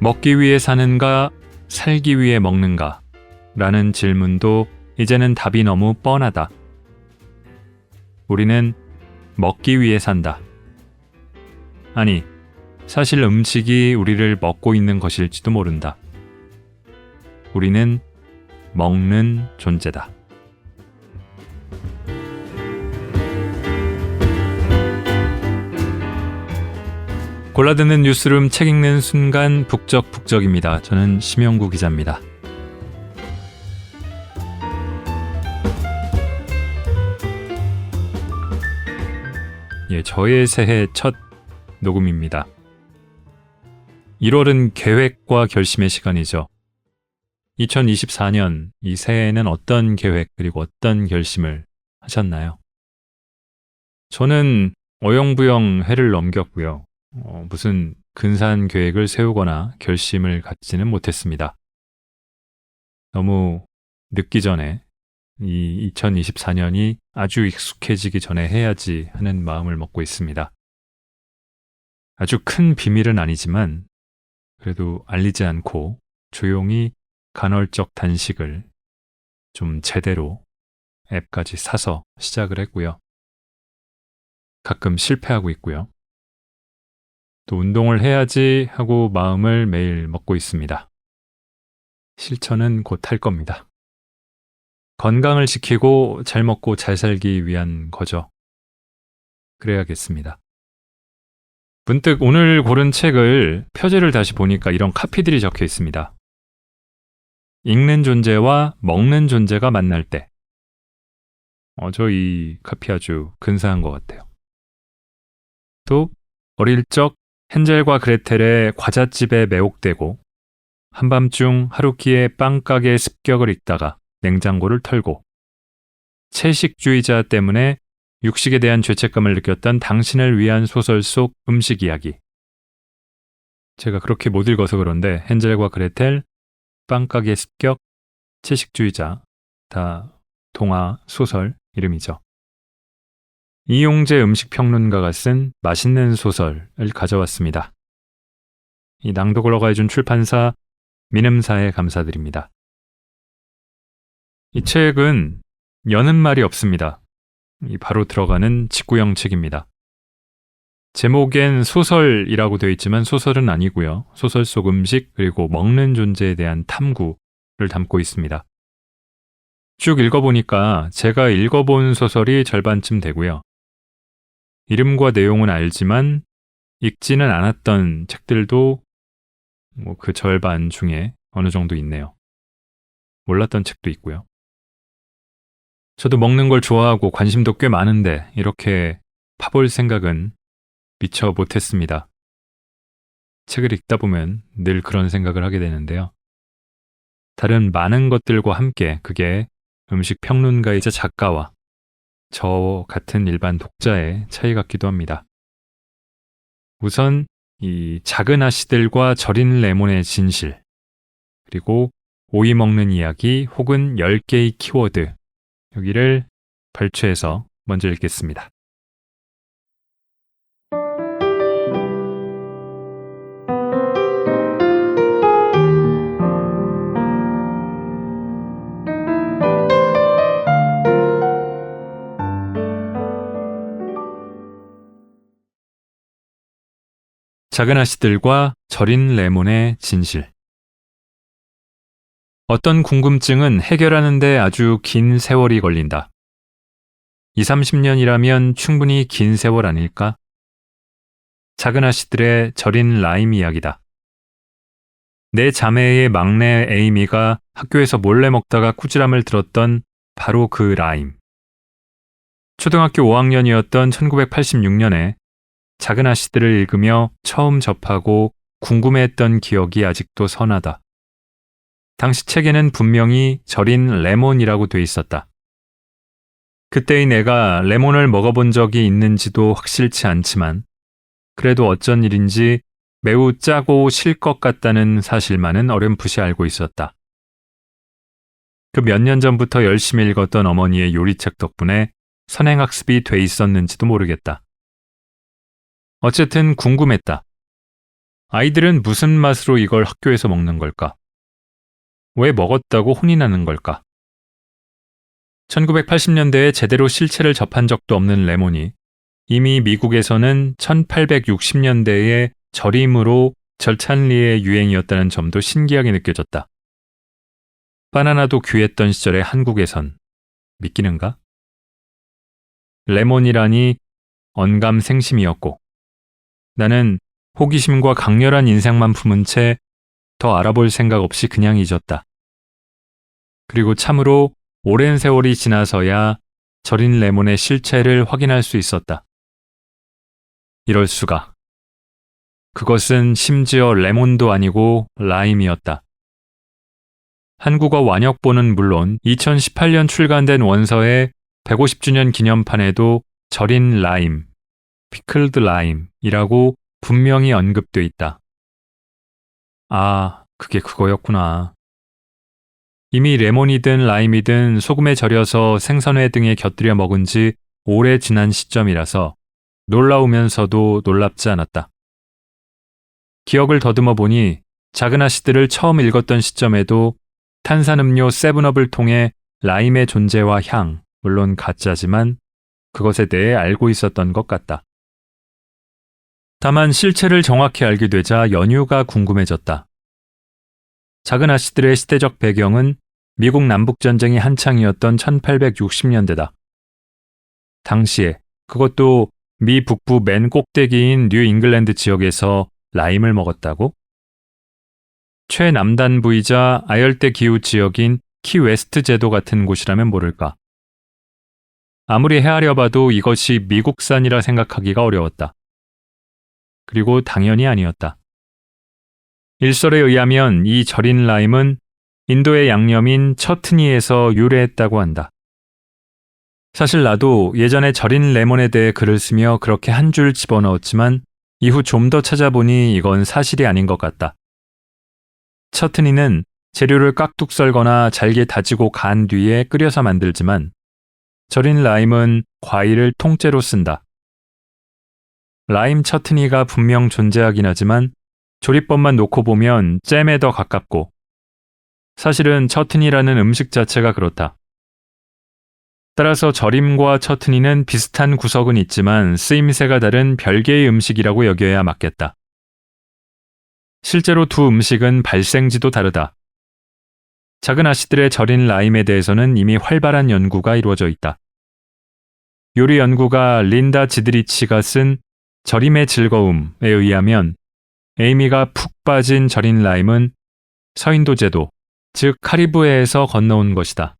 먹기 위해 사는가, 살기 위해 먹는가? 라는 질문도 이제는 답이 너무 뻔하다. 우리는 먹기 위해 산다. 아니, 사실 음식이 우리를 먹고 있는 것일지도 모른다. 우리는 먹는 존재다. 골라듣는 뉴스룸 책 읽는 순간 북적북적입니다. 저는 심영구 기자입니다. 저의 새해 첫 녹음입니다. 1월은 계획과 결심의 시간이죠. 2024년 이 새해에는 어떤 계획 그리고 어떤 결심을 하셨나요? 저는 어영부영 해를 넘겼고요. 무슨 근사한 계획을 세우거나 결심을 갖지는 못했습니다. 너무 늦기 전에 이 2024년이 아주 익숙해지기 전에 해야지 하는 마음을 먹고 있습니다. 아주 큰 비밀은 아니지만 그래도 알리지 않고 조용히 간헐적 단식을 좀 제대로 앱까지 사서 시작을 했고요. 가끔 실패하고 있고요. 또 운동을 해야지 하고 마음을 매일 먹고 있습니다. 실천은 곧 할 겁니다. 건강을 지키고 잘 먹고 잘 살기 위한 거죠. 그래야겠습니다. 문득 오늘 고른 책을 표지를 다시 보니까 이런 카피들이 적혀 있습니다. 읽는 존재와 먹는 존재가 만날 때. 저 이 카피 아주 근사한 것 같아요. 또 어릴 적 헨젤과 그레텔의 과잣집에 매혹되고 한밤중 하루키의 빵가게 습격을 읽다가 냉장고를 털고 채식주의자 때문에 육식에 대한 죄책감을 느꼈던 당신을 위한 소설 속 음식 이야기. 제가 그렇게 못 읽어서 그런데 헨젤과 그레텔, 빵가게 습격, 채식주의자 다 동화 소설 이름이죠. 이용재 음식평론가가 쓴 맛있는 소설을 가져왔습니다. 이 낭독을 허가해준 출판사 민음사에 감사드립니다. 이 책은 여는 말이 없습니다. 바로 들어가는 직구형 책입니다. 제목엔 소설이라고 되어 있지만 소설은 아니고요. 소설 속 음식 그리고 먹는 존재에 대한 탐구를 담고 있습니다. 쭉 읽어보니까 제가 읽어본 소설이 절반쯤 되고요. 이름과 내용은 알지만 읽지는 않았던 책들도 그 절반 중에 어느 정도 있네요. 몰랐던 책도 있고요. 저도 먹는 걸 좋아하고 관심도 꽤 많은데 이렇게 파볼 생각은 미처 못했습니다. 책을 읽다 보면 늘 그런 생각을 하게 되는데요. 다른 많은 것들과 함께 그게 음식 평론가이자 작가와 저 같은 일반 독자의 차이 같기도 합니다. 우선 이 작은 아씨들과 절인 레몬의 진실, 그리고 오이 먹는 이야기 혹은 10개의 키워드, 여기를 발췌해서 먼저 읽겠습니다. 작은 아씨들과 절인 레몬의 진실. 어떤 궁금증은 해결하는 데 아주 긴 세월이 걸린다. 20, 30년이라면 충분히 긴 세월 아닐까? 작은 아씨들의 절인 라임 이야기다. 내 자매의 막내 에이미가 학교에서 몰래 먹다가 꾸지람을 들었던 바로 그 라임. 초등학교 5학년이었던 1986년에 작은 아씨들을 읽으며 처음 접하고 궁금해했던 기억이 아직도 선하다. 당시 책에는 분명히 절인 레몬이라고 돼 있었다. 그때의 내가 레몬을 먹어본 적이 있는지도 확실치 않지만 그래도 어쩐 일인지 매우 짜고 실 것 같다는 사실만은 어렴풋이 알고 있었다. 그 몇 년 전부터 열심히 읽었던 어머니의 요리책 덕분에 선행학습이 돼 있었는지도 모르겠다. 어쨌든 궁금했다. 아이들은 무슨 맛으로 이걸 학교에서 먹는 걸까? 왜 먹었다고 혼이 나는 걸까? 1980년대에 제대로 실체를 접한 적도 없는 레몬이 이미 미국에서는 1860년대에 절임으로 절찬리의 유행이었다는 점도 신기하게 느껴졌다. 바나나도 귀했던 시절의 한국에선 믿기는가? 레몬이라니 언감생심이었고 나는 호기심과 강렬한 인상만 품은 채 더 알아볼 생각 없이 그냥 잊었다. 그리고 참으로 오랜 세월이 지나서야 절인 레몬의 실체를 확인할 수 있었다. 이럴 수가. 그것은 심지어 레몬도 아니고 라임이었다. 한국어 완역본은 물론 2018년 출간된 원서의 150주년 기념판에도 절인 라임, pickled lime이라고 분명히 언급돼 있다. 아, 그게 그거였구나. 이미 레몬이든 라임이든 소금에 절여서 생선회 등에 곁들여 먹은 지 오래 지난 시점이라서 놀라우면서도 놀랍지 않았다. 기억을 더듬어 보니 작은 아씨들을 처음 읽었던 시점에도 탄산음료 세븐업을 통해 라임의 존재와 향, 물론 가짜지만 그것에 대해 알고 있었던 것 같다. 다만 실체를 정확히 알게 되자 연유가 궁금해졌다. 작은 아씨들의 시대적 배경은 미국 남북전쟁이 한창이었던 1860년대다. 당시에 그것도 미 북부 맨 꼭대기인 뉴 잉글랜드 지역에서 라임을 먹었다고? 최남단부이자 아열대 기후 지역인 키웨스트 제도 같은 곳이라면 모를까. 아무리 헤아려 봐도 이것이 미국산이라 생각하기가 어려웠다. 그리고 당연히 아니었다. 일설에 의하면 이 절인 라임은 인도의 양념인 처트니에서 유래했다고 한다. 사실 나도 예전에 절인 레몬에 대해 글을 쓰며 그렇게 한 줄 집어넣었지만 이후 좀 더 찾아보니 이건 사실이 아닌 것 같다. 처트니는 재료를 깍둑 썰거나 잘게 다지고 간 뒤에 끓여서 만들지만 절인 라임은 과일을 통째로 쓴다. 라임 처트니가 분명 존재하긴 하지만 조리법만 놓고 보면 잼에 더 가깝고 사실은 처트니라는 음식 자체가 그렇다. 따라서 절임과 처트니는 비슷한 구석은 있지만 쓰임새가 다른 별개의 음식이라고 여겨야 맞겠다. 실제로 두 음식은 발생지도 다르다. 작은 아씨들의 절인 라임에 대해서는 이미 활발한 연구가 이루어져 있다. 요리 연구가 린다 지드리치가 쓴 절임의 즐거움에 의하면 에이미가 푹 빠진 절인 라임은 서인도 제도, 즉 카리브해에서 건너온 것이다.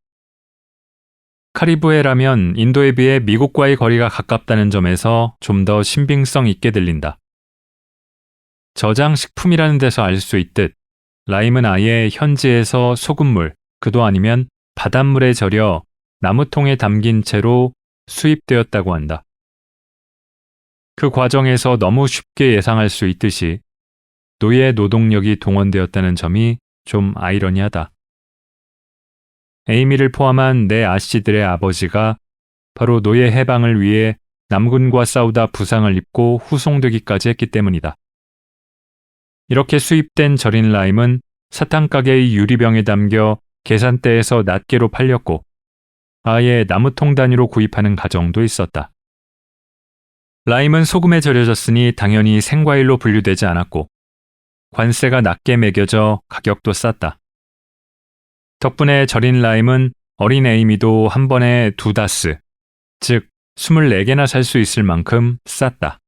카리브해라면 인도에 비해 미국과의 거리가 가깝다는 점에서 좀 더 신빙성 있게 들린다. 저장식품이라는 데서 알 수 있듯 라임은 아예 현지에서 소금물, 그도 아니면 바닷물에 절여 나무통에 담긴 채로 수입되었다고 한다. 그 과정에서 너무 쉽게 예상할 수 있듯이 노예 노동력이 동원되었다는 점이 좀 아이러니하다. 에이미를 포함한 내 아씨들의 아버지가 바로 노예 해방을 위해 남군과 싸우다 부상을 입고 후송되기까지 했기 때문이다. 이렇게 수입된 절인 라임은 사탕가게의 유리병에 담겨 계산대에서 낱개로 팔렸고 아예 나무통 단위로 구입하는 가정도 있었다. 라임은 소금에 절여졌으니 당연히 생과일로 분류되지 않았고 관세가 낮게 매겨져 가격도 쌌다. 덕분에 절인 라임은 어린 에이미도 한 번에 2다스, 즉 24개나 살 수 있을 만큼 쌌다.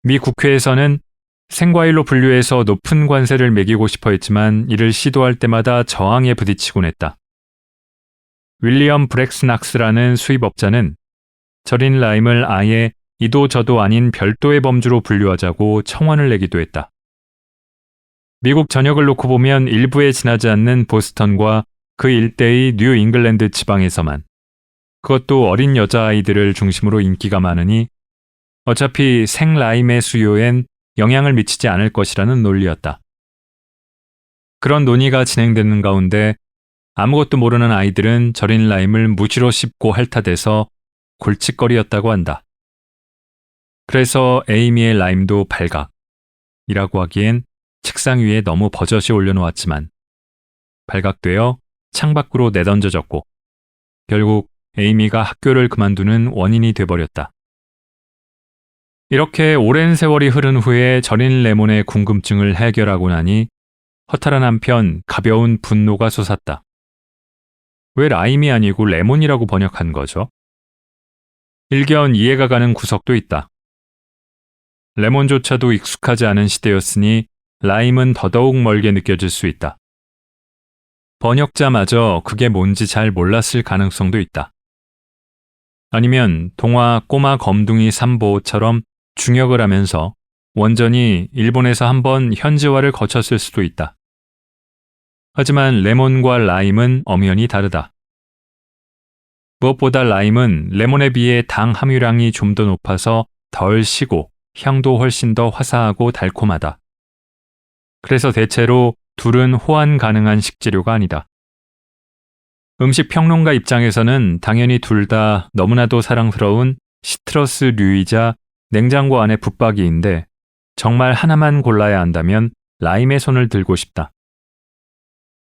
미 국회에서는 생과일로 분류해서 높은 관세를 매기고 싶어 했지만 이를 시도할 때마다 저항에 부딪히곤 했다. 윌리엄 브렉스낙스라는 수입업자는 절인 라임을 아예 이도 저도 아닌 별도의 범주로 분류하자고 청원을 내기도 했다. 미국 전역을 놓고 보면 일부에 지나지 않는 보스턴과 그 일대의 뉴 잉글랜드 지방에서만, 그것도 어린 여자아이들을 중심으로 인기가 많으니 어차피 생라임의 수요엔 영향을 미치지 않을 것이라는 논리였다. 그런 논의가 진행되는 가운데 아무것도 모르는 아이들은 절인 라임을 무지로 씹고 핥아대서 골칫거리였다고 한다. 그래서 에이미의 라임도 발각, 이라고 하기엔 책상 위에 너무 버젓이 올려놓았지만 발각되어 창밖으로 내던져졌고 결국 에이미가 학교를 그만두는 원인이 돼버렸다. 이렇게 오랜 세월이 흐른 후에 절인 레몬의 궁금증을 해결하고 나니 허탈한 한편 가벼운 분노가 솟았다. 왜 라임이 아니고 레몬이라고 번역한 거죠? 일견 이해가 가는 구석도 있다. 레몬조차도 익숙하지 않은 시대였으니 라임은 더더욱 멀게 느껴질 수 있다. 번역자마저 그게 뭔지 잘 몰랐을 가능성도 있다. 아니면 동화 꼬마 검둥이 삼보처럼 중역을 하면서 원전이 일본에서 한번 현지화를 거쳤을 수도 있다. 하지만 레몬과 라임은 엄연히 다르다. 무엇보다 라임은 레몬에 비해 당 함유량이 좀 더 높아서 덜 시고 향도 훨씬 더 화사하고 달콤하다. 그래서 대체로 둘은 호환 가능한 식재료가 아니다. 음식 평론가 입장에서는 당연히 둘 다 너무나도 사랑스러운 시트러스류이자 냉장고 안의 붙박이인데 정말 하나만 골라야 한다면 라임의 손을 들고 싶다.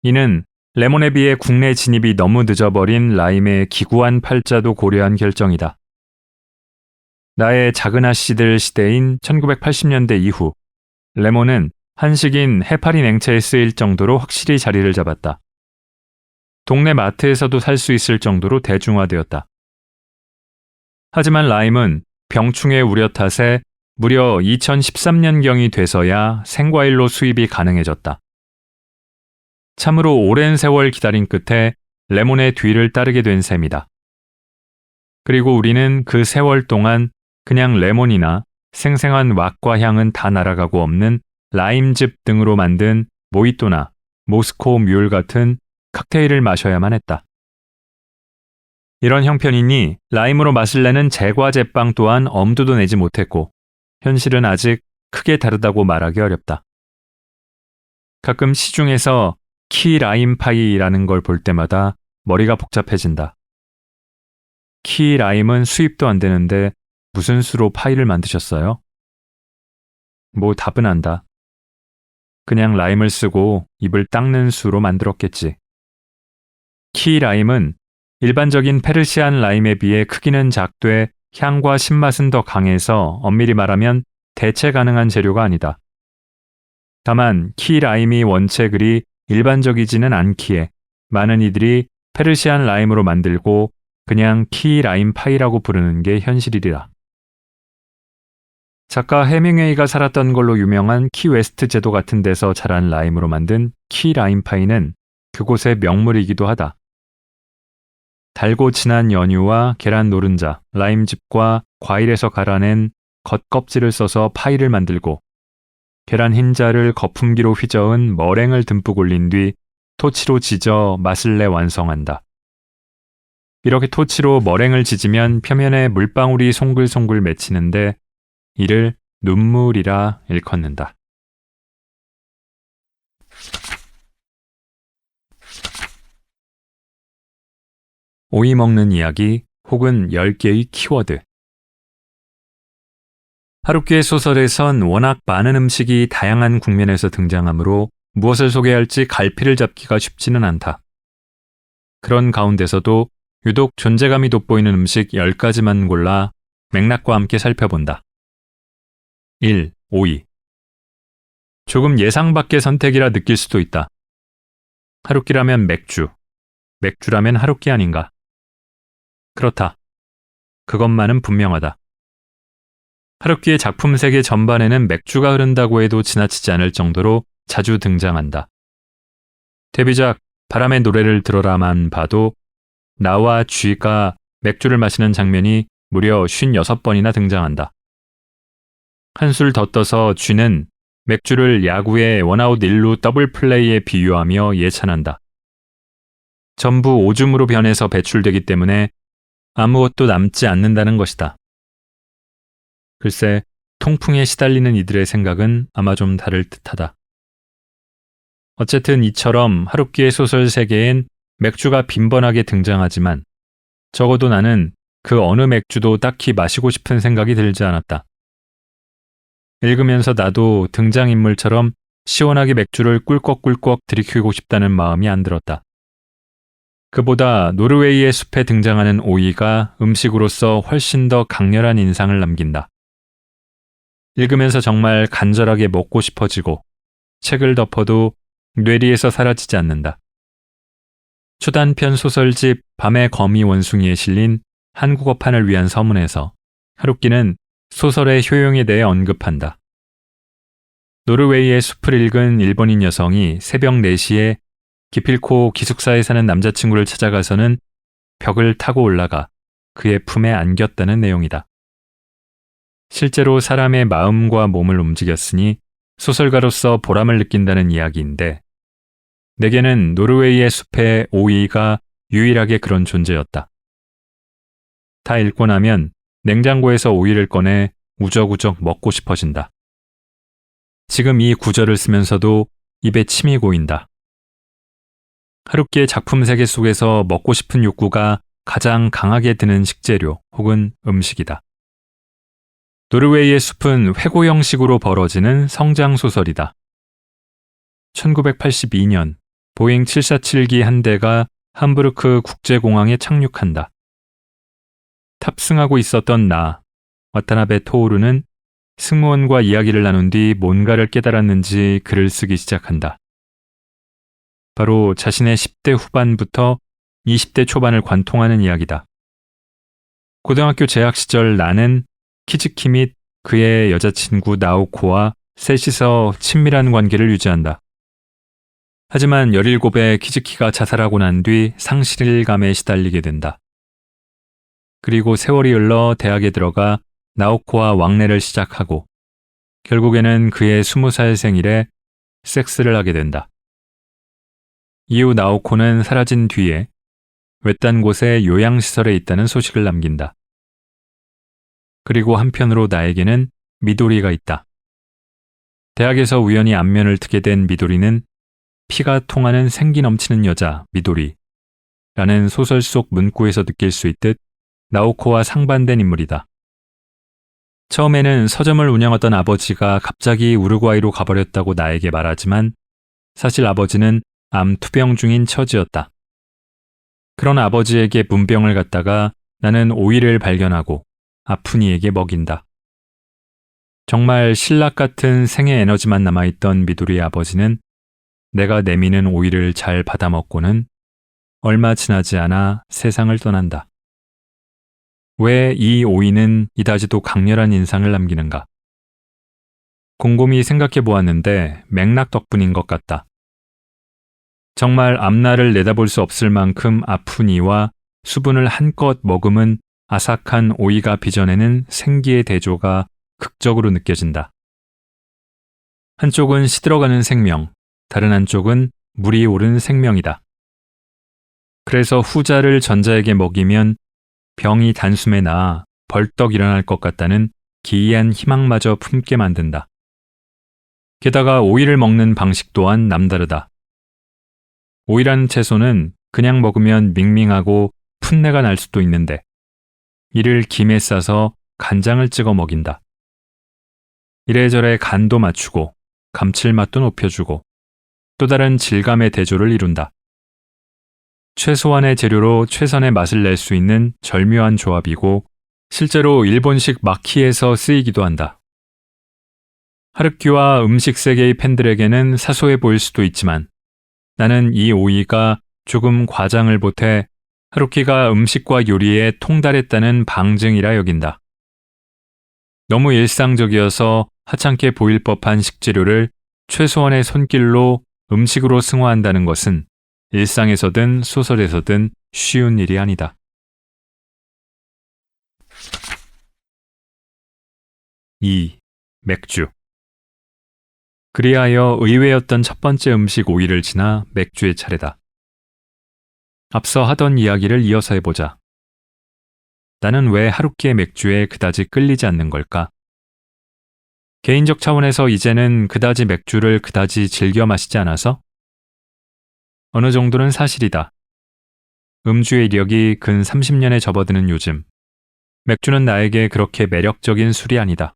이는 레몬에 비해 국내 진입이 너무 늦어버린 라임의 기구한 팔자도 고려한 결정이다. 나의 작은 아씨들 시대인 1980년대 이후 레몬은 한식인 해파리 냉채에 쓰일 정도로 확실히 자리를 잡았다. 동네 마트에서도 살 수 있을 정도로 대중화되었다. 하지만 라임은 병충해 우려 탓에 무려 2013년경이 돼서야 생과일로 수입이 가능해졌다. 참으로 오랜 세월 기다린 끝에 레몬의 뒤를 따르게 된 셈이다. 그리고 우리는 그 세월 동안 그냥 레몬이나 생생한 왁과 향은 다 날아가고 없는 라임즙 등으로 만든 모히또나 모스코 뮬 같은 칵테일을 마셔야만 했다. 이런 형편이니 라임으로 맛을 내는 제과 제빵 또한 엄두도 내지 못했고 현실은 아직 크게 다르다고 말하기 어렵다. 가끔 시중에서 키 라임 파이라는 걸 볼 때마다 머리가 복잡해진다. 키 라임은 수입도 안 되는데 무슨 수로 파이를 만드셨어요? 뭐 답은 안다. 그냥 라임을 쓰고 입을 닦는 수로 만들었겠지. 키 라임은 일반적인 페르시안 라임에 비해 크기는 작되 향과 신맛은 더 강해서 엄밀히 말하면 대체 가능한 재료가 아니다. 다만 키 라임이 원체 그리 일반적이지는 않기에 많은 이들이 페르시안 라임으로 만들고 그냥 키 라임 파이라고 부르는 게 현실이라. 작가 해밍웨이가 살았던 걸로 유명한 키 웨스트 제도 같은 데서 자란 라임으로 만든 키 라임 파이는 그곳의 명물이기도 하다. 달고 진한 연유와 계란 노른자, 라임즙과 과일에서 갈아낸 겉껍질을 써서 파이를 만들고 계란 흰자를 거품기로 휘저은 머랭을 듬뿍 올린 뒤 토치로 지져 맛을 내 완성한다. 이렇게 토치로 머랭을 지지면 표면에 물방울이 송글송글 맺히는데 이를 눈물이라 일컫는다. 오이 먹는 이야기 혹은 10개의 키워드. 하루키의 소설에선 워낙 많은 음식이 다양한 국면에서 등장하므로 무엇을 소개할지 갈피를 잡기가 쉽지는 않다. 그런 가운데서도 유독 존재감이 돋보이는 음식 10가지만 골라 맥락과 함께 살펴본다. 1. 오이. 조금 예상 밖의 선택이라 느낄 수도 있다. 하루키라면 맥주, 맥주라면 하루키 아닌가? 그렇다. 그것만은 분명하다. 하루키의 작품 세계 전반에는 맥주가 흐른다고 해도 지나치지 않을 정도로 자주 등장한다. 데뷔작 바람의 노래를 들어라만 봐도 나와 쥐가 맥주를 마시는 장면이 무려 56번이나 등장한다. 한술 더 떠서 쥐는 맥주를 야구의 원아웃 1루 더블 플레이에 비유하며 예찬한다. 전부 오줌으로 변해서 배출되기 때문에 아무것도 남지 않는다는 것이다. 글쎄, 통풍에 시달리는 이들의 생각은 아마 좀 다를 듯하다. 어쨌든 이처럼 하루키의 소설 세계엔 맥주가 빈번하게 등장하지만 적어도 나는 그 어느 맥주도 딱히 마시고 싶은 생각이 들지 않았다. 읽으면서 나도 등장인물처럼 시원하게 맥주를 꿀꺽꿀꺽 들이키고 싶다는 마음이 안 들었다. 그보다 노르웨이의 숲에 등장하는 오이가 음식으로서 훨씬 더 강렬한 인상을 남긴다. 읽으면서 정말 간절하게 먹고 싶어지고 책을 덮어도 뇌리에서 사라지지 않는다. 초단편 소설집 밤의 거미 원숭이에 실린 한국어판을 위한 서문에서 하루키는 소설의 효용에 대해 언급한다. 노르웨이의 숲을 읽은 일본인 여성이 새벽 4시에 기필코 기숙사에 사는 남자친구를 찾아가서는 벽을 타고 올라가 그의 품에 안겼다는 내용이다. 실제로 사람의 마음과 몸을 움직였으니 소설가로서 보람을 느낀다는 이야기인데 내게는 노르웨이의 숲의 오이가 유일하게 그런 존재였다. 다 읽고 나면 냉장고에서 오이를 꺼내 우적우적 먹고 싶어진다. 지금 이 구절을 쓰면서도 입에 침이 고인다. 하루키의 작품 세계 속에서 먹고 싶은 욕구가 가장 강하게 드는 식재료 혹은 음식이다. 노르웨이의 숲은 회고 형식으로 벌어지는 성장 소설이다. 1982년 보잉 747기 한 대가 함부르크 국제공항에 착륙한다. 탑승하고 있었던 와타나베 토오루는 승무원과 이야기를 나눈 뒤 뭔가를 깨달았는지 글을 쓰기 시작한다. 바로 자신의 10대 후반부터 20대 초반을 관통하는 이야기다. 고등학교 재학 시절 나는 키즈키 및 그의 여자친구 나오코와 셋이서 친밀한 관계를 유지한다. 하지만 17에 키즈키가 자살하고 난 뒤 상실감에 시달리게 된다. 그리고 세월이 흘러 대학에 들어가 나오코와 왕래를 시작하고 결국에는 그의 20살 생일에 섹스를 하게 된다. 이후 나오코는 사라진 뒤에 외딴 곳에 요양시설에 있다는 소식을 남긴다. 그리고 한편으로 나에게는 미도리가 있다. 대학에서 우연히 안면을 트게 된 미도리는 피가 통하는 생기 넘치는 여자 미도리라는 소설 속 문구에서 느낄 수 있듯 나오코와 상반된 인물이다. 처음에는 서점을 운영하던 아버지가 갑자기 우루과이로 가버렸다고 나에게 말하지만 사실 아버지는 암 투병 중인 처지였다. 그런 아버지에게 문병을 갖다가 나는 오이를 발견하고 아픈 이에게 먹인다. 정말 신락 같은 생의 에너지만 남아있던 미도리의 아버지는 내가 내미는 오이를 잘 받아먹고는 얼마 지나지 않아 세상을 떠난다. 왜 이 오이는 이다지도 강렬한 인상을 남기는가? 곰곰이 생각해 보았는데 맥락 덕분인 것 같다. 정말 앞날을 내다볼 수 없을 만큼 아픈 이와 수분을 한껏 머금은 아삭한 오이가 빚어내는 생기의 대조가 극적으로 느껴진다. 한쪽은 시들어가는 생명, 다른 한쪽은 물이 오른 생명이다. 그래서 후자를 전자에게 먹이면 병이 단숨에 나아 벌떡 일어날 것 같다는 기이한 희망마저 품게 만든다. 게다가 오이를 먹는 방식 또한 남다르다. 오이라는 채소는 그냥 먹으면 밍밍하고 풋내가 날 수도 있는데 이를 김에 싸서 간장을 찍어 먹인다. 이래저래 간도 맞추고 감칠맛도 높여주고 또 다른 질감의 대조를 이룬다. 최소한의 재료로 최선의 맛을 낼 수 있는 절묘한 조합이고 실제로 일본식 마키에서 쓰이기도 한다. 하루키와 음식 세계의 팬들에게는 사소해 보일 수도 있지만 나는 이 오이가 조금 과장을 보태 하루키가 음식과 요리에 통달했다는 방증이라 여긴다. 너무 일상적이어서 하찮게 보일 법한 식재료를 최소한의 손길로 음식으로 승화한다는 것은 일상에서든 소설에서든 쉬운 일이 아니다. 2. 맥주. 그리하여 의외였던 첫 번째 음식 오이를 지나 맥주의 차례다. 앞서 하던 이야기를 이어서 해보자. 나는 왜 하루키의 맥주에 그다지 끌리지 않는 걸까? 개인적 차원에서 이제는 그다지 맥주를 그다지 즐겨 마시지 않아서? 어느 정도는 사실이다. 음주의 이력이 근 30년에 접어드는 요즘, 맥주는 나에게 그렇게 매력적인 술이 아니다.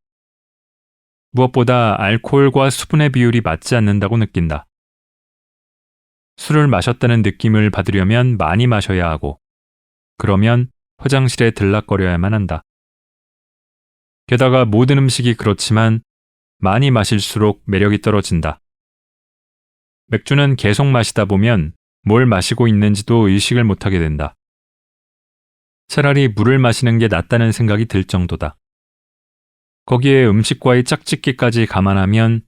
무엇보다 알코올과 수분의 비율이 맞지 않는다고 느낀다. 술을 마셨다는 느낌을 받으려면 많이 마셔야 하고, 그러면 화장실에 들락거려야만 한다. 게다가 모든 음식이 그렇지만 많이 마실수록 매력이 떨어진다. 맥주는 계속 마시다 보면 뭘 마시고 있는지도 의식을 못하게 된다. 차라리 물을 마시는 게 낫다는 생각이 들 정도다. 거기에 음식과의 짝짓기까지 감안하면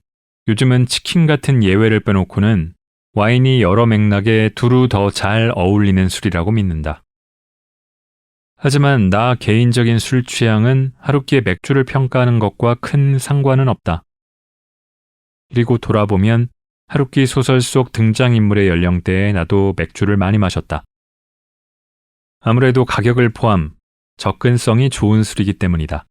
요즘은 치킨 같은 예외를 빼놓고는 와인이 여러 맥락에 두루 더 잘 어울리는 술이라고 믿는다. 하지만 나 개인적인 술 취향은 하루키의 맥주를 평가하는 것과 큰 상관은 없다. 그리고 돌아보면 하루키 소설 속 등장인물의 연령대에 나도 맥주를 많이 마셨다. 아무래도 가격을 포함 접근성이 좋은 술이기 때문이다.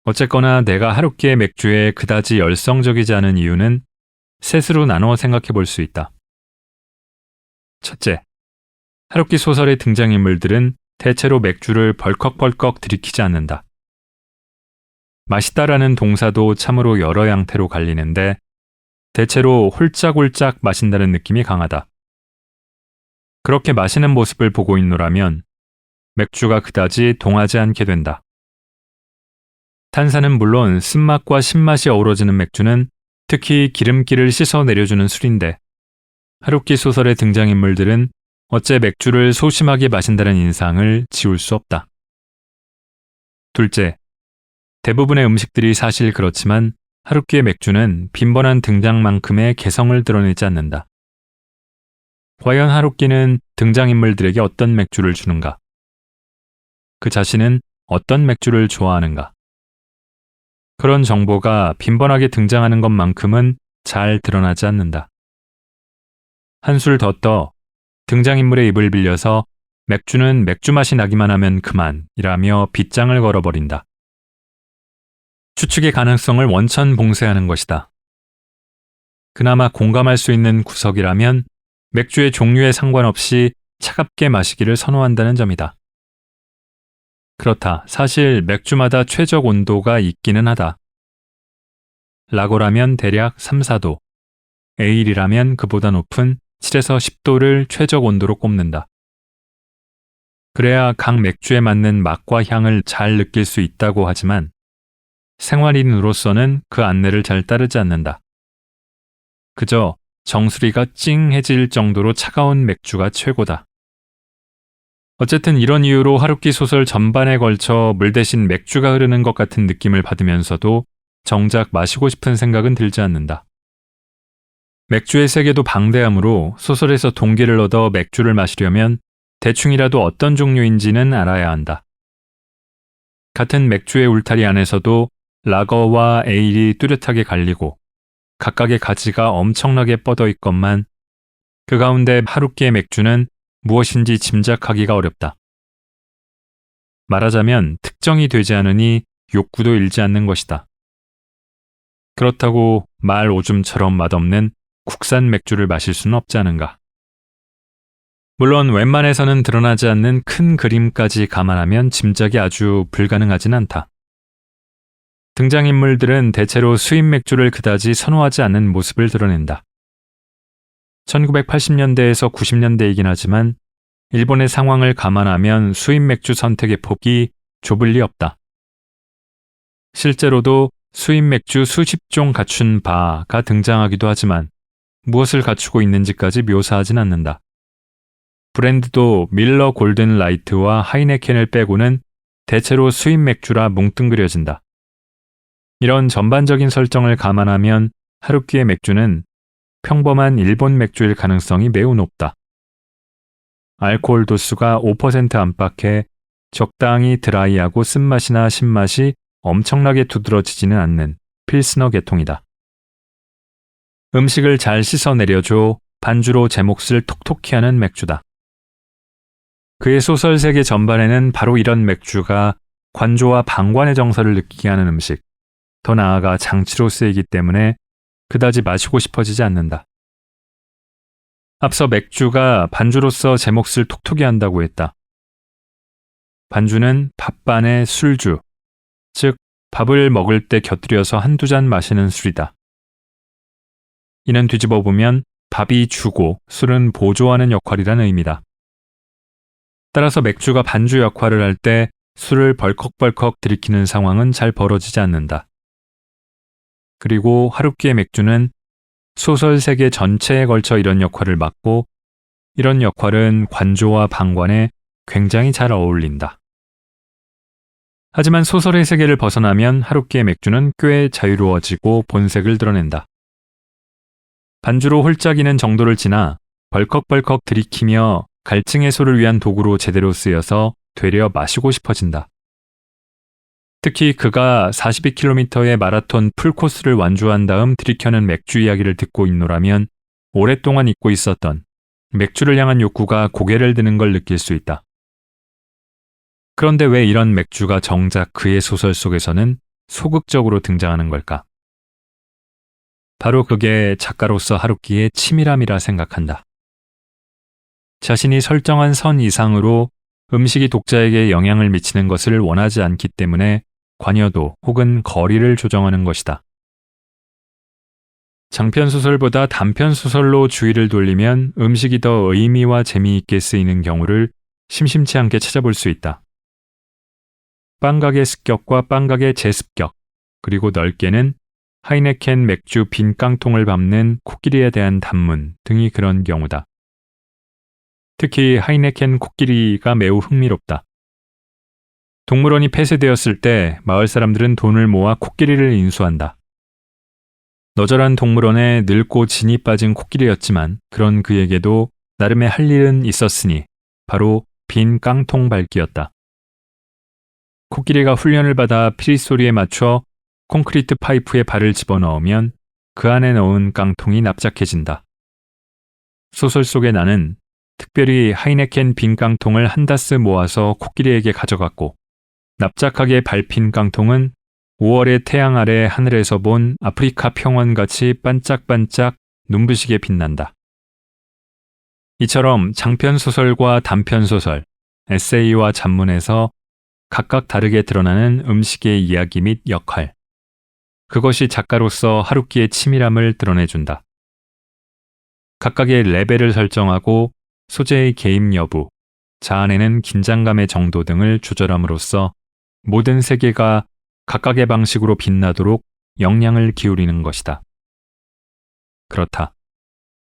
어쨌거나 내가 하루키의 맥주에 그다지 열성적이지 않은 이유는 셋으로 나눠 생각해 볼 수 있다. 첫째, 하루키 소설의 등장인물들은 대체로 맥주를 벌컥벌컥 들이키지 않는다. 마시다라는 동사도 참으로 여러 양태로 갈리는데 대체로 홀짝홀짝 마신다는 느낌이 강하다. 그렇게 마시는 모습을 보고 있노라면 맥주가 그다지 동하지 않게 된다. 탄산은 물론 쓴맛과 신맛이 어우러지는 맥주는 특히 기름기를 씻어 내려주는 술인데 하루키 소설의 등장인물들은 어째 맥주를 소심하게 마신다는 인상을 지울 수 없다. 둘째, 대부분의 음식들이 사실 그렇지만 하루키의 맥주는 빈번한 등장만큼의 개성을 드러내지 않는다. 과연 하루키는 등장인물들에게 어떤 맥주를 주는가? 그 자신은 어떤 맥주를 좋아하는가? 그런 정보가 빈번하게 등장하는 것만큼은 잘 드러나지 않는다. 한술 더 떠 등장인물의 입을 빌려서 맥주는 맥주 맛이 나기만 하면 그만이라며 빗장을 걸어버린다. 추측의 가능성을 원천 봉쇄하는 것이다. 그나마 공감할 수 있는 구석이라면 맥주의 종류에 상관없이 차갑게 마시기를 선호한다는 점이다. 그렇다. 사실 맥주마다 최적 온도가 있기는 하다. 라거라면 대략 3, 4도, 에일이라면 그보다 높은 7에서 10도를 최적 온도로 꼽는다. 그래야 각 맥주에 맞는 맛과 향을 잘 느낄 수 있다고 하지만 생활인으로서는 그 안내를 잘 따르지 않는다. 그저 정수리가 찡해질 정도로 차가운 맥주가 최고다. 어쨌든 이런 이유로 하루키 소설 전반에 걸쳐 물 대신 맥주가 흐르는 것 같은 느낌을 받으면서도 정작 마시고 싶은 생각은 들지 않는다. 맥주의 세계도 방대하므로 소설에서 동기를 얻어 맥주를 마시려면 대충이라도 어떤 종류인지는 알아야 한다. 같은 맥주의 울타리 안에서도 라거와 에일이 뚜렷하게 갈리고 각각의 가지가 엄청나게 뻗어 있건만 그 가운데 하루키의 맥주는 무엇인지 짐작하기가 어렵다. 말하자면 특정이 되지 않으니 욕구도 일지 않는 것이다. 그렇다고 말 오줌처럼 맛없는 국산 맥주를 마실 수는 없지 않은가. 물론 웬만해서는 드러나지 않는 큰 그림까지 감안하면 짐작이 아주 불가능하진 않다. 등장인물들은 대체로 수입 맥주를 그다지 선호하지 않는 모습을 드러낸다. 1980년대에서 90년대이긴 하지만 일본의 상황을 감안하면 수입 맥주 선택의 폭이 좁을 리 없다. 실제로도 수입 맥주 수십 종 갖춘 바가 등장하기도 하지만 무엇을 갖추고 있는지까지 묘사하진 않는다. 브랜드도 밀러 골든 라이트와 하이네켄을 빼고는 대체로 수입 맥주라 뭉뚱그려진다. 이런 전반적인 설정을 감안하면 하루키의 맥주는 평범한 일본 맥주일 가능성이 매우 높다. 알코올 도수가 5% 안팎에 적당히 드라이하고 쓴맛이나 신맛이 엄청나게 두드러지지는 않는 필스너 계통이다. 음식을 잘 씻어 내려줘 반주로 제 몫을 톡톡히 하는 맥주다. 그의 소설 세계 전반에는 바로 이런 맥주가 관조와 방관의 정서를 느끼게 하는 음식, 더 나아가 장치로 쓰이기 때문에 그다지 마시고 싶어지지 않는다. 앞서 맥주가 반주로서 제 몫을 톡톡히 한다고 했다. 반주는 밥반의 술주, 즉 밥을 먹을 때 곁들여서 한두 잔 마시는 술이다. 이는 뒤집어 보면 밥이 주고 술은 보조하는 역할이라는 의미다. 따라서 맥주가 반주 역할을 할 때 술을 벌컥벌컥 들이키는 상황은 잘 벌어지지 않는다. 그리고 하루키의 맥주는 소설 세계 전체에 걸쳐 이런 역할을 맡고 이런 역할은 관조와 방관에 굉장히 잘 어울린다. 하지만 소설의 세계를 벗어나면 하루키의 맥주는 꽤 자유로워지고 본색을 드러낸다. 반주로 홀짝이는 정도를 지나 벌컥벌컥 들이키며 갈증 해소를 위한 도구로 제대로 쓰여서 되려 마시고 싶어진다. 특히 그가 42km의 마라톤 풀코스를 완주한 다음 들이켜는 맥주 이야기를 듣고 있노라면 오랫동안 잊고 있었던 맥주를 향한 욕구가 고개를 드는 걸 느낄 수 있다. 그런데 왜 이런 맥주가 정작 그의 소설 속에서는 소극적으로 등장하는 걸까? 바로 그게 작가로서 하루키의 치밀함이라 생각한다. 자신이 설정한 선 이상으로 음식이 독자에게 영향을 미치는 것을 원하지 않기 때문에 관여도 혹은 거리를 조정하는 것이다. 장편소설보다 단편소설로 주의를 돌리면 음식이 더 의미와 재미있게 쓰이는 경우를 심심치 않게 찾아볼 수 있다. 빵각의 습격과 빵각의 재습격, 그리고 넓게는 하이네켄 맥주 빈 깡통을 밟는 코끼리에 대한 단문 등이 그런 경우다. 특히 하이네켄 코끼리가 매우 흥미롭다. 동물원이 폐쇄되었을 때 마을 사람들은 돈을 모아 코끼리를 인수한다. 너절한 동물원에 늙고 진이 빠진 코끼리였지만 그런 그에게도 나름의 할 일은 있었으니 바로 빈 깡통 밟기였다. 코끼리가 훈련을 받아 피리 소리에 맞춰 콘크리트 파이프에 발을 집어넣으면 그 안에 넣은 깡통이 납작해진다. 소설 속의 나는 특별히 하이네켄 빈 깡통을 한 다스 모아서 코끼리에게 가져갔고 납작하게 밟힌 깡통은 5월의 태양 아래 하늘에서 본 아프리카 평원같이 반짝반짝 눈부시게 빛난다. 이처럼 장편소설과 단편소설, 에세이와 잡문에서 각각 다르게 드러나는 음식의 이야기 및 역할. 그것이 작가로서 하루키의 치밀함을 드러내준다. 각각의 레벨을 설정하고 소재의 개입 여부, 자아내는 긴장감의 정도 등을 조절함으로써 모든 세계가 각각의 방식으로 빛나도록 역량을 기울이는 것이다. 그렇다.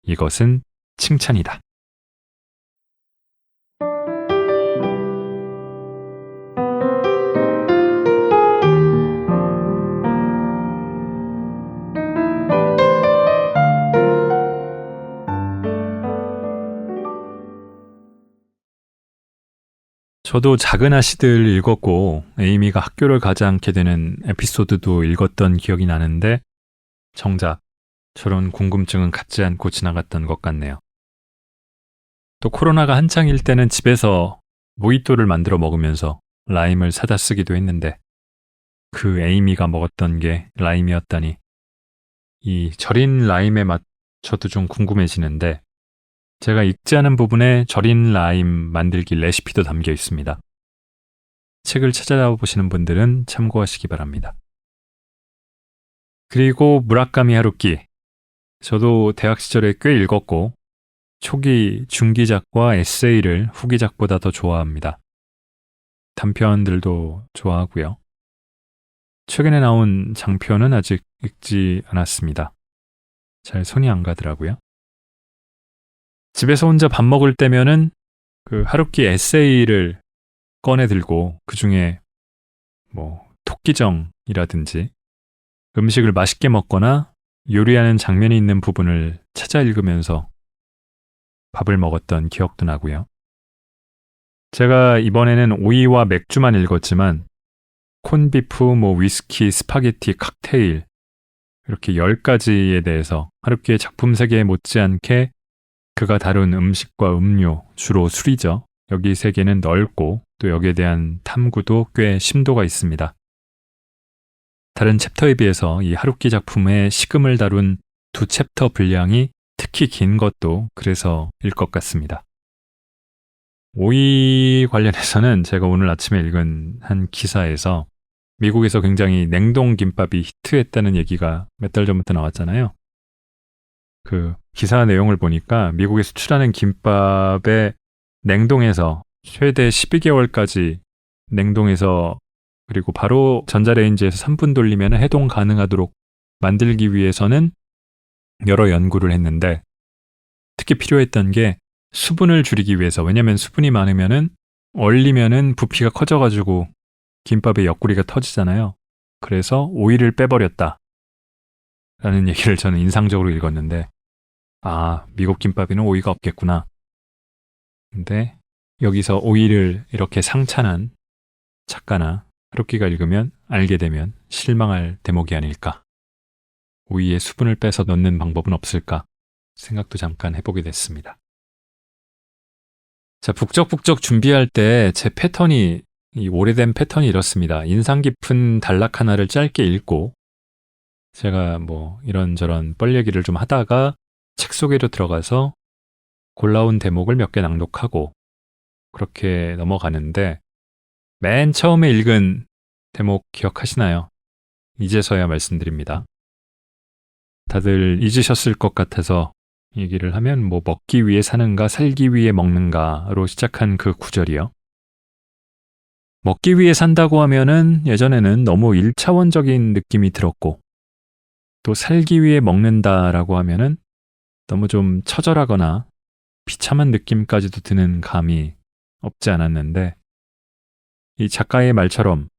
이것은 칭찬이다. 저도 작은 아씨들 읽었고 에이미가 학교를 가지 않게 되는 에피소드도 읽었던 기억이 나는데 정작 저런 궁금증은 갖지 않고 지나갔던 것 같네요. 또 코로나가 한창일 때는 집에서 모히또를 만들어 먹으면서 라임을 사다 쓰기도 했는데 그 에이미가 먹었던 게 라임이었다니 이 절인 라임의 맛 저도 좀 궁금해지는데 제가 읽지 않은 부분에 절인 라임 만들기 레시피도 담겨 있습니다. 책을 찾아보시는 분들은 참고하시기 바랍니다. 그리고 무라카미 하루키. 저도 대학 시절에 꽤 읽었고 초기 중기작과 에세이를 후기작보다 더 좋아합니다. 단편들도 좋아하고요. 최근에 나온 장편은 아직 읽지 않았습니다. 잘 손이 안 가더라고요. 집에서 혼자 밥 먹을 때면은 그 하루키 에세이를 꺼내 들고 그 중에 뭐 토끼정이라든지 음식을 맛있게 먹거나 요리하는 장면이 있는 부분을 찾아 읽으면서 밥을 먹었던 기억도 나고요. 제가 이번에는 오이와 맥주만 읽었지만 콘비프, 위스키, 스파게티, 칵테일 이렇게 10가지에 대해서 하루키의 작품 세계에 못지않게 그가 다룬 음식과 음료, 주로 술이죠. 여기 세계는 넓고 또 여기에 대한 탐구도 꽤 심도가 있습니다. 다른 챕터에 비해서 이 하루키 작품의 식음을 다룬 2챕터 분량이 특히 긴 것도 그래서일 것 같습니다. 오이 관련해서는 제가 오늘 아침에 읽은 한 기사에서 미국에서 굉장히 냉동 김밥이 히트했다는 얘기가 몇 달 전부터 나왔잖아요. 그 기사 내용을 보니까 미국에 수출하는 김밥에 냉동해서 최대 12개월까지 냉동해서 그리고 바로 전자레인지에서 3분 돌리면 해동 가능하도록 만들기 위해서는 여러 연구를 했는데 특히 필요했던 게 수분을 줄이기 위해서, 왜냐면 수분이 많으면은 얼리면은 부피가 커져가지고 김밥의 옆구리가 터지잖아요. 그래서 오일을 빼버렸다 라는 얘기를 저는 인상적으로 읽었는데, 아, 미국 김밥에는 오이가 없겠구나. 근데 여기서 오이를 이렇게 상찬한 작가나 하루키가 읽으면 알게 되면 실망할 대목이 아닐까. 오이에 수분을 빼서 넣는 방법은 없을까 생각도 잠깐 해보게 됐습니다. 자, 북적북적 준비할 때 제 패턴이, 이 오래된 패턴이 이렇습니다. 인상 깊은 단락 하나를 짧게 읽고 제가 뭐 이런저런 뻘 얘기를 좀 하다가 책 속으로 들어가서 골라온 대목을 몇 개 낭독하고 그렇게 넘어가는데, 맨 처음에 읽은 대목 기억하시나요? 이제서야 말씀드립니다. 다들 잊으셨을 것 같아서 얘기를 하면 뭐 먹기 위해 사는가 살기 위해 먹는가로 시작한 그 구절이요. 먹기 위해 산다고 하면은 예전에는 너무 1차원적인 느낌이 들었고, 또 살기 위해 먹는다라고 하면은 너무 좀 처절하거나 비참한 느낌까지도 드는 감이 없지 않았는데, 이 작가의 말처럼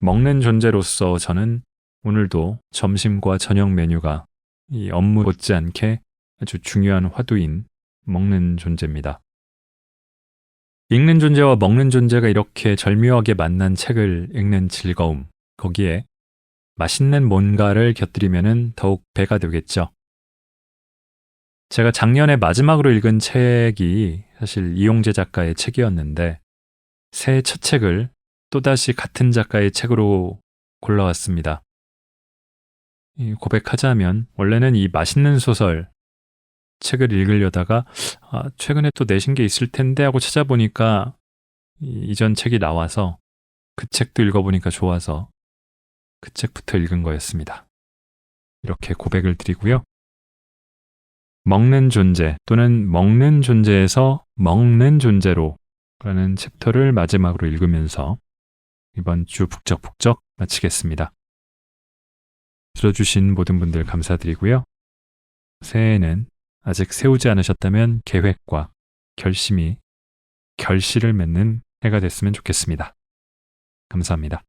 먹는 존재로서 저는 오늘도 점심과 저녁 메뉴가 이 업무 못지않게 아주 중요한 화두인 먹는 존재입니다. 읽는 존재와 먹는 존재가 이렇게 절묘하게 만난 책을 읽는 즐거움, 거기에 맛있는 뭔가를 곁들이면 더욱 배가 되겠죠. 제가 작년에 마지막으로 읽은 책이 사실 이용재 작가의 책이었는데, 새해 첫 책을 또다시 같은 작가의 책으로 골라왔습니다. 고백하자면 원래는 이 맛있는 소설 책을 읽으려다가 최근에 또 내신 게 있을 텐데 하고 찾아보니까 이전 책이 나와서 그 책도 읽어보니까 좋아서 그 책부터 읽은 거였습니다. 이렇게 고백을 드리고요. 먹는 존재 또는 먹는 존재에서 먹는 존재로 라는 챕터를 마지막으로 읽으면서 이번 주 북적북적 마치겠습니다. 들어주신 모든 분들 감사드리고요. 새해에는 아직 세우지 않으셨다면 계획과 결심이 결실을 맺는 해가 됐으면 좋겠습니다. 감사합니다.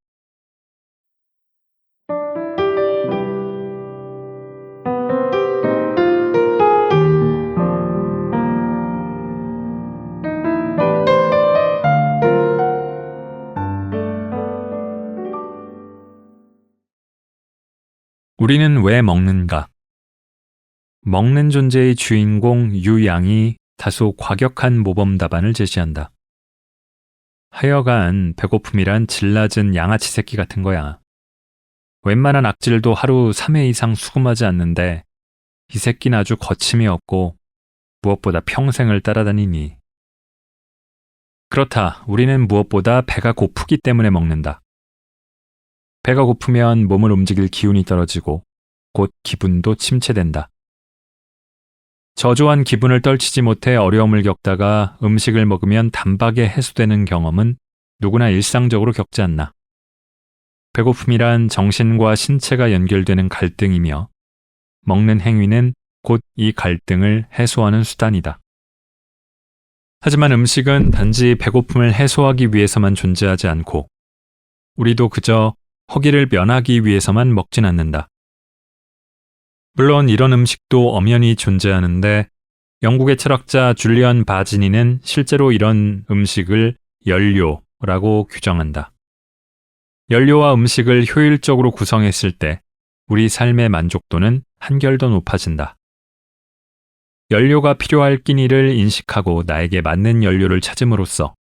우리는 왜 먹는가? 먹는 존재의 주인공 유양이 다소 과격한 모범 답안을 제시한다. 하여간 배고픔이란 질 낮은 양아치 새끼 같은 거야. 웬만한 악질도 하루 3회 이상 수금하지 않는데 이 새끼는 아주 거침이 없고 무엇보다 평생을 따라다니니. 그렇다. 우리는 무엇보다 배가 고프기 때문에 먹는다. 배가 고프면 몸을 움직일 기운이 떨어지고 곧 기분도 침체된다. 저조한 기분을 떨치지 못해 어려움을 겪다가 음식을 먹으면 단박에 해소되는 경험은 누구나 일상적으로 겪지 않나. 배고픔이란 정신과 신체가 연결되는 갈등이며 먹는 행위는 곧 이 갈등을 해소하는 수단이다. 하지만 음식은 단지 배고픔을 해소하기 위해서만 존재하지 않고 우리도 그저 허기를 면하기 위해서만 먹진 않는다. 물론 이런 음식도 엄연히 존재하는데 영국의 철학자 줄리언 바지니는 실제로 이런 음식을 연료라고 규정한다. 연료와 음식을 효율적으로 구성했을 때 우리 삶의 만족도는 한결 더 높아진다. 연료가 필요할 끼니를 인식하고 나에게 맞는 연료를 찾음으로써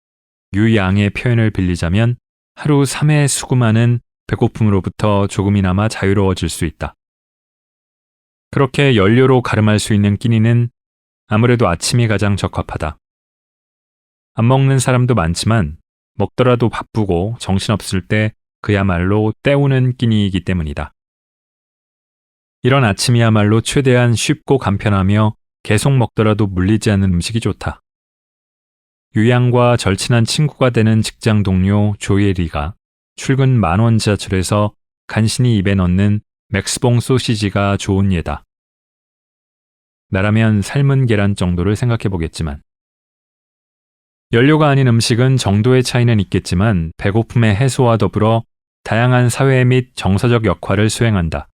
유양의 표현을 빌리자면 하루 3회 수금하는 배고픔으로부터 조금이나마 자유로워질 수 있다. 그렇게 연료로 가름할 수 있는 끼니는 아무래도 아침이 가장 적합하다. 안 먹는 사람도 많지만 먹더라도 바쁘고 정신없을 때 그야말로 때우는 끼니이기 때문이다. 이런 아침이야말로 최대한 쉽고 간편하며 계속 먹더라도 물리지 않는 음식이 좋다. 유양과 절친한 친구가 되는 직장 동료 조예리가 출근 10,000원 지하철에서 간신히 입에 넣는 맥스봉 소시지가 좋은 예다. 나라면 삶은 계란 정도를 생각해 보겠지만 연료가 아닌 음식은 정도의 차이는 있겠지만 배고픔의 해소와 더불어 다양한 사회 및 정서적 역할을 수행한다.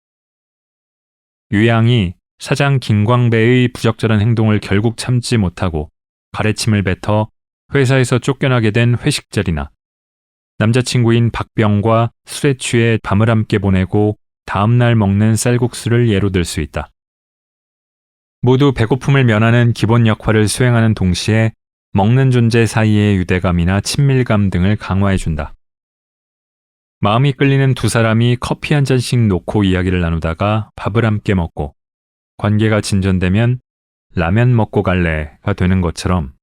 유양이 사장 김광배의 부적절한 행동을 결국 참지 못하고 가래침을 뱉어 회사에서 쫓겨나게 된 회식 자리나 남자친구인 박병과 술에 취해 밤을 함께 보내고 다음날 먹는 쌀국수를 예로 들 수 있다. 모두 배고픔을 면하는 기본 역할을 수행하는 동시에 먹는 존재 사이의 유대감이나 친밀감 등을 강화해준다. 마음이 끌리는 두 사람이 커피 한 잔씩 놓고 이야기를 나누다가 밥을 함께 먹고 관계가 진전되면 라면 먹고 갈래가 되는 것처럼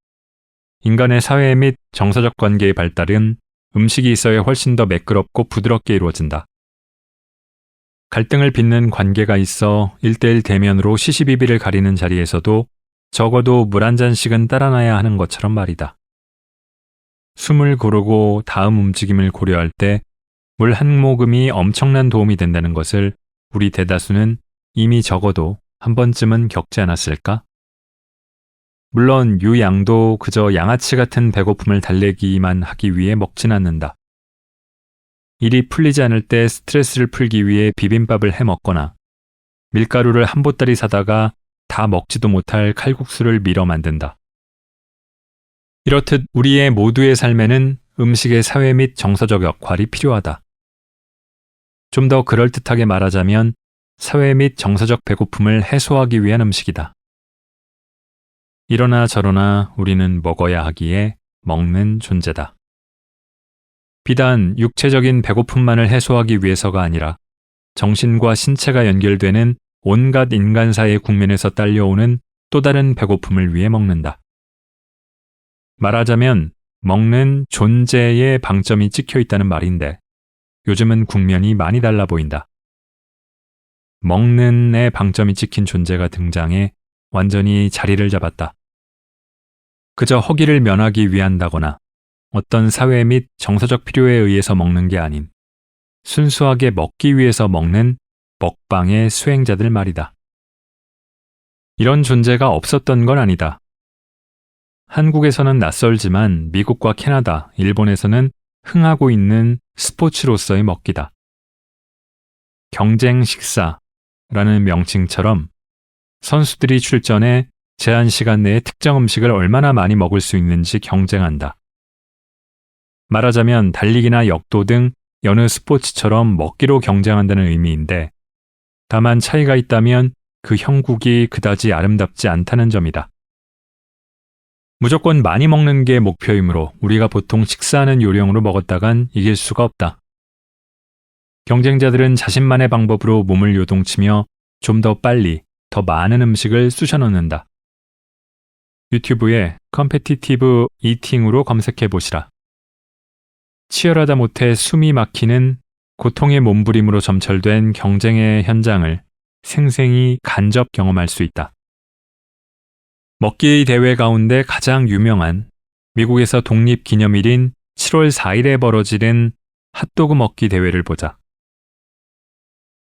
인간의 사회 및 정서적 관계의 발달은 음식이 있어야 훨씬 더 매끄럽고 부드럽게 이루어진다. 갈등을 빚는 관계가 있어 1:1 대면으로 시시비비를 가리는 자리에서도 적어도 물 한 잔씩은 따라놔야 하는 것처럼 말이다. 숨을 고르고 다음 움직임을 고려할 때 물 한 모금이 엄청난 도움이 된다는 것을 우리 대다수는 이미 적어도 한 번쯤은 겪지 않았을까? 물론 유양도 그저 양아치 같은 배고픔을 달래기만 하기 위해 먹진 않는다. 일이 풀리지 않을 때 스트레스를 풀기 위해 비빔밥을 해 먹거나 밀가루를 한 보따리 사다가 다 먹지도 못할 칼국수를 밀어 만든다. 이렇듯 우리의 모두의 삶에는 음식의 사회 및 정서적 역할이 필요하다. 좀 더 그럴듯하게 말하자면 사회 및 정서적 배고픔을 해소하기 위한 음식이다. 이러나 저러나 우리는 먹어야 하기에 먹는 존재다. 비단 육체적인 배고픔만을 해소하기 위해서가 아니라 정신과 신체가 연결되는 온갖 인간사의 국면에서 딸려오는 또 다른 배고픔을 위해 먹는다. 말하자면 먹는 존재의 방점이 찍혀 있다는 말인데 요즘은 국면이 많이 달라 보인다. 먹는의 방점이 찍힌 존재가 등장해 완전히 자리를 잡았다. 그저 허기를 면하기 위한다거나 어떤 사회 및 정서적 필요에 의해서 먹는 게 아닌 순수하게 먹기 위해서 먹는 먹방의 수행자들 말이다. 이런 존재가 없었던 건 아니다. 한국에서는 낯설지만 미국과 캐나다, 일본에서는 흥하고 있는 스포츠로서의 먹기다. 경쟁 식사라는 명칭처럼 선수들이 출전해 제한 시간 내에 특정 음식을 얼마나 많이 먹을 수 있는지 경쟁한다. 말하자면 달리기나 역도 등 여느 스포츠처럼 먹기로 경쟁한다는 의미인데 다만 차이가 있다면 그 형국이 그다지 아름답지 않다는 점이다. 무조건 많이 먹는 게 목표이므로 우리가 보통 식사하는 요령으로 먹었다간 이길 수가 없다. 경쟁자들은 자신만의 방법으로 몸을 요동치며 좀 더 빨리, 더 많은 음식을 쑤셔 넣는다. 유튜브에 컴페티티브 이팅으로 검색해 보시라. 치열하다 못해 숨이 막히는 고통의 몸부림으로 점철된 경쟁의 현장을 생생히 간접 경험할 수 있다. 먹기 대회 가운데 가장 유명한 미국에서 독립기념일인 7월 4일에 벌어지는 핫도그 먹기 대회를 보자.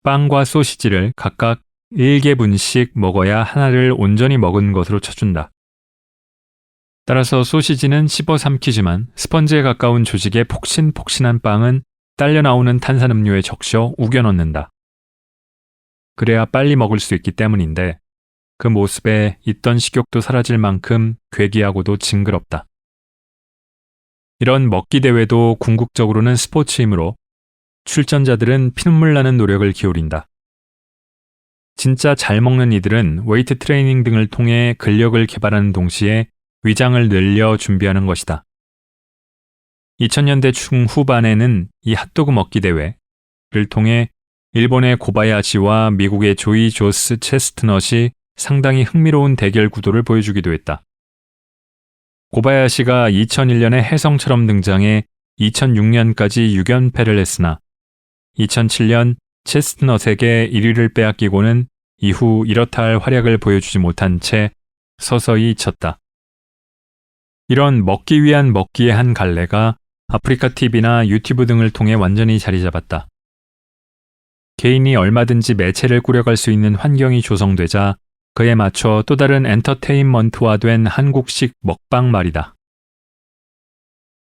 빵과 소시지를 각각 1개분씩 먹어야 하나를 온전히 먹은 것으로 쳐준다. 따라서 소시지는 씹어 삼키지만 스펀지에 가까운 조직의 폭신폭신한 빵은 딸려 나오는 탄산음료에 적셔 우겨 넣는다. 그래야 빨리 먹을 수 있기 때문인데 그 모습에 있던 식욕도 사라질 만큼 괴기하고도 징그럽다. 이런 먹기 대회도 궁극적으로는 스포츠이므로 출전자들은 피눈물 나는 노력을 기울인다. 진짜 잘 먹는 이들은 웨이트 트레이닝 등을 통해 근력을 개발하는 동시에 위장을 늘려 준비하는 것이다. 2000년대 중후반에는 이 핫도그 먹기 대회를 통해 일본의 고바야시와 미국의 조이 조스 체스트넛이 상당히 흥미로운 대결 구도를 보여주기도 했다. 고바야시가 2001년에 혜성처럼 등장해 2006년까지 6연패를 했으나 2007년 체스트넛에게 1위를 빼앗기고는 이후 이렇다 할 활약을 보여주지 못한 채 서서히 졌다. 이런 먹기 위한 먹기의 한 갈래가 아프리카 TV나 유튜브 등을 통해 완전히 자리 잡았다. 개인이 얼마든지 매체를 꾸려갈 수 있는 환경이 조성되자 그에 맞춰 또 다른 엔터테인먼트화된 한국식 먹방 말이다.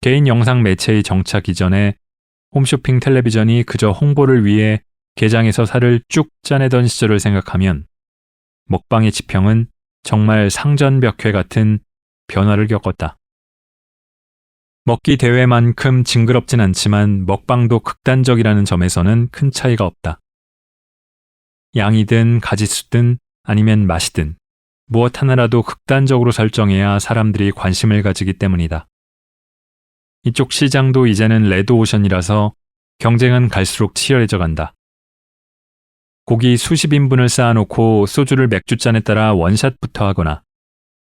개인 영상 매체의 정착 이전에 홈쇼핑 텔레비전이 그저 홍보를 위해 게장에서 살을 쭉 짜내던 시절을 생각하면 먹방의 지평은 정말 상전벽회 같은 변화를 겪었다. 먹기 대회만큼 징그럽진 않지만 먹방도 극단적이라는 점에서는 큰 차이가 없다. 양이든 가짓수든 아니면 맛이든 무엇 하나라도 극단적으로 설정해야 사람들이 관심을 가지기 때문이다. 이쪽 시장도 이제는 레드오션이라서 경쟁은 갈수록 치열해져 간다. 고기 수십 인분을 쌓아놓고 소주를 맥주잔에 따라 원샷부터 하거나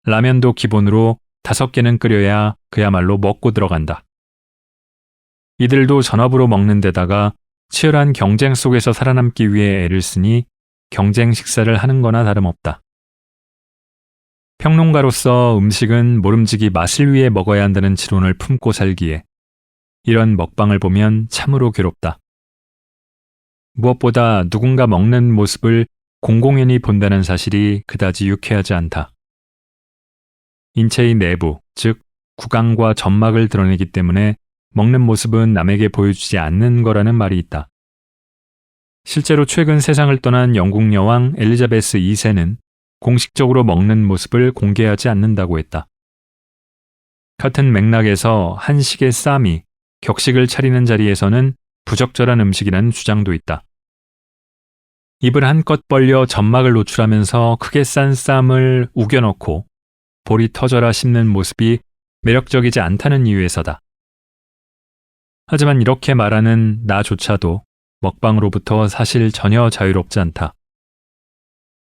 라면도 기본으로 5개는 끓여야 그야말로 먹고 들어간다. 이들도 전업으로 먹는 데다가 치열한 경쟁 속에서 살아남기 위해 애를 쓰니 경쟁 식사를 하는 거나 다름없다. 평론가로서 음식은 모름지기 맛을 위해 먹어야 한다는 지론을 품고 살기에 이런 먹방을 보면 참으로 괴롭다. 무엇보다 누군가 먹는 모습을 공공연히 본다는 사실이 그다지 유쾌하지 않다. 인체의 내부, 즉 구강과 점막을 드러내기 때문에 먹는 모습은 남에게 보여주지 않는 거라는 말이 있다. 실제로 최근 세상을 떠난 영국 여왕 엘리자베스 2세는 공식적으로 먹는 모습을 공개하지 않는다고 했다. 같은 맥락에서 한식의 쌈이 격식을 차리는 자리에서는 부적절한 음식이라는 주장도 있다. 입을 한껏 벌려 점막을 노출하면서 크게 싼 쌈을 우겨넣고 볼이 터져라 씹는 모습이 매력적이지 않다는 이유에서다. 하지만 이렇게 말하는 나조차도 먹방으로부터 사실 전혀 자유롭지 않다.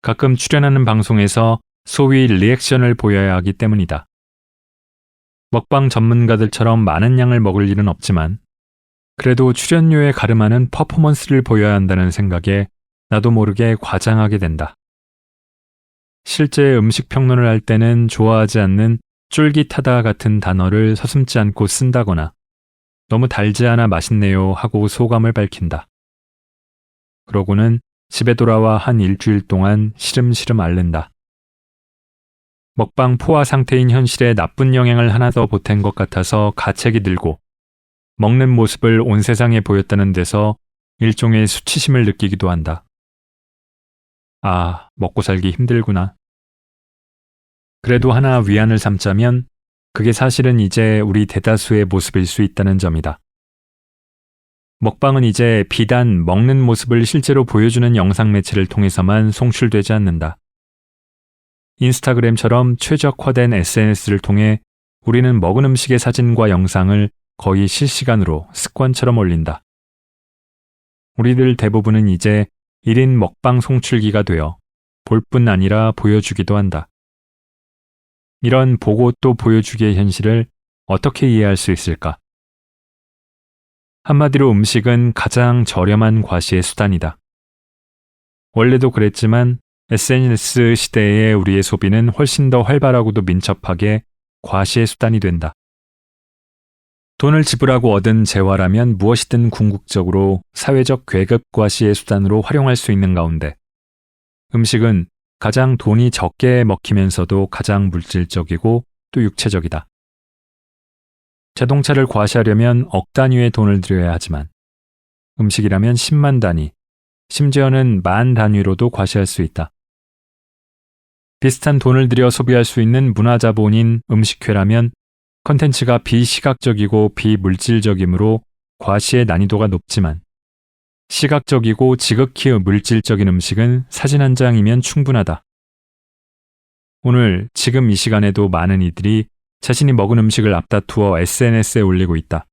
가끔 출연하는 방송에서 소위 리액션을 보여야 하기 때문이다. 먹방 전문가들처럼 많은 양을 먹을 일은 없지만 그래도 출연료에 가름하는 퍼포먼스를 보여야 한다는 생각에 나도 모르게 과장하게 된다. 실제 음식 평론을 할 때는 좋아하지 않는 쫄깃하다 같은 단어를 서슴지 않고 쓴다거나 너무 달지 않아 맛있네요 하고 소감을 밝힌다. 그러고는 집에 돌아와 한 일주일 동안 시름시름 앓는다. 먹방 포화 상태인 현실에 나쁜 영향을 하나 더 보탠 것 같아서 가책이 들고 먹는 모습을 온 세상에 보였다는 데서 일종의 수치심을 느끼기도 한다. 아, 먹고 살기 힘들구나. 그래도 하나 위안을 삼자면 그게 사실은 이제 우리 대다수의 모습일 수 있다는 점이다. 먹방은 이제 비단 먹는 모습을 실제로 보여주는 영상 매체를 통해서만 송출되지 않는다. 인스타그램처럼 최적화된 SNS를 통해 우리는 먹은 음식의 사진과 영상을 거의 실시간으로 습관처럼 올린다. 우리들 대부분은 이제 1인 먹방 송출기가 되어 볼 뿐 아니라 보여주기도 한다. 이런 보고 또 보여주기의 현실을 어떻게 이해할 수 있을까? 한마디로 음식은 가장 저렴한 과시의 수단이다. 원래도 그랬지만 SNS 시대의 우리의 소비는 훨씬 더 활발하고도 민첩하게 과시의 수단이 된다. 돈을 지불하고 얻은 재화라면 무엇이든 궁극적으로 사회적 괴급 과시의 수단으로 활용할 수 있는 가운데 음식은 가장 돈이 적게 먹히면서도 가장 물질적이고 또 육체적이다. 자동차를 과시하려면 억 단위의 돈을 들여야 하지만 음식이라면 10만 단위, 심지어는 만 단위로도 과시할 수 있다. 비슷한 돈을 들여 소비할 수 있는 문화자본인 음식회라면 컨텐츠가 비시각적이고 비물질적이므로 과시의 난이도가 높지만 시각적이고 지극히 물질적인 음식은 사진 한 장이면 충분하다. 오늘 지금 이 시간에도 많은 이들이 자신이 먹은 음식을 앞다투어 SNS에 올리고 있다.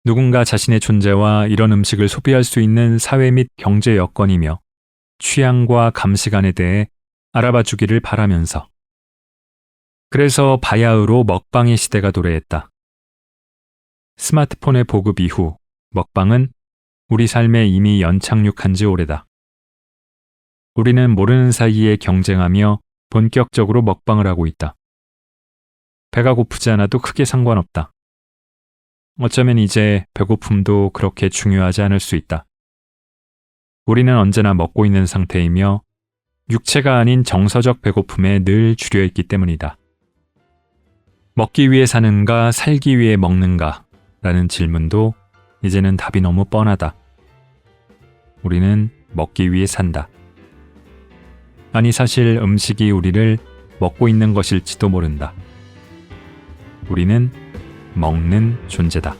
누군가 자신의 존재와 이런 음식을 소비할 수 있는 사회 및 경제 여건이며 취향과 감시관에 대해 알아봐 주기를 바라면서 그래서 바야흐로 먹방의 시대가 도래했다. 스마트폰의 보급 이후 먹방은 우리 삶에 이미 연착륙한 지 오래다. 우리는 모르는 사이에 경쟁하며 본격적으로 먹방을 하고 있다. 배가 고프지 않아도 크게 상관없다. 어쩌면 이제 배고픔도 그렇게 중요하지 않을 수 있다. 우리는 언제나 먹고 있는 상태이며 육체가 아닌 정서적 배고픔에 늘 주려 있기 때문이다. 먹기 위해 사는가, 살기 위해 먹는가? 라는 질문도 이제는 답이 너무 뻔하다. 우리는 먹기 위해 산다. 아니, 사실 음식이 우리를 먹고 있는 것일지도 모른다. 우리는 먹는 존재다.